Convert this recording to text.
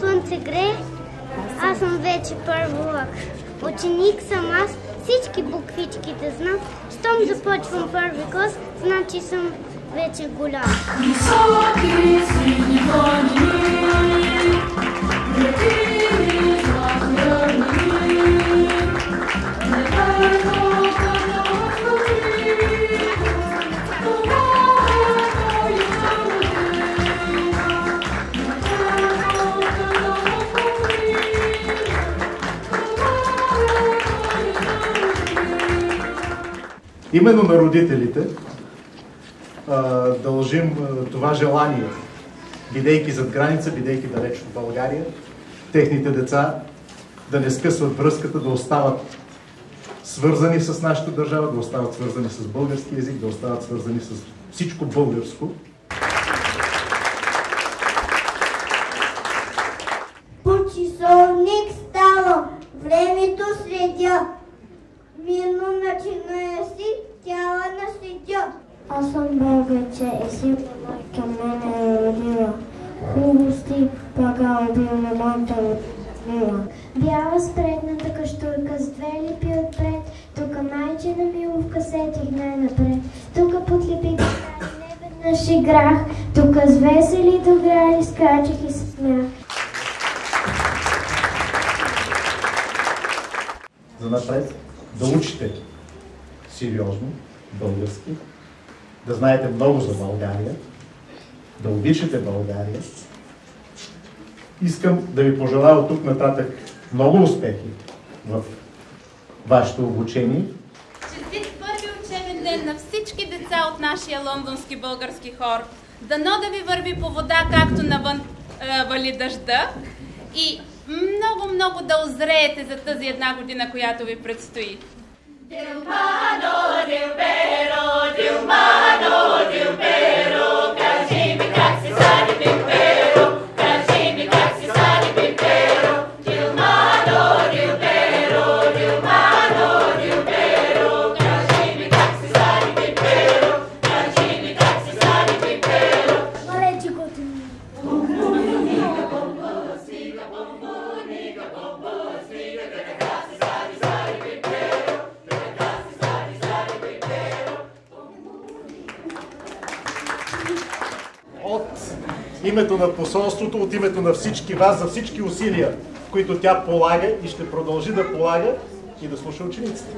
слънце грее, аз съм вече първолак. Ученик съм аз, всички буквички да знам. Щом започвам първи клас, значи съм вече голям. Високи сини планини, градини захарани, небето именно на родителите дължим това желание, бидейки зад граница, бидейки далеч от България, техните деца да не скъсват връзката, да остават свързани с нашата държава, да остават свързани с български език, да остават свързани с всичко българско. По часовник става, времето следя. Мирно начинае си, тяла наследя. Аз съм българче и силна майка мене е родила. Хубости, пага обилна моята мила. Бяла спредната каштурка с две липи отпред. Тука майчина миловка сетих най-напред. Тука под липите не веднъж играх. Тука с весели дограли скачих и се смях. За напред да учите сериозно български, да знаете много за България, да обичате България. Искам да ви пожелая от тук нататък много успехи в вашето обучение. Честит първи учебен ден на всички деца от нашия лондонски български хор. Дано да ви върви по вода, както навън вали дъжда. И много да озреете за тази една година, която ви предстои. Dilmano, Dilbero, Dilmano, Dilbero, кажи ми как си сади пимперо, кажи ми как си сади пимперо, Dilmano, Dilbero, Dilmano, Dilbero, кажи ми как си сади пимперо, кажи ми как си сади пимперо. Малече готини. От името на посолството, от името на всички вас, за всички усилия, които тя полага и ще продължи да полага и да слуша учениците.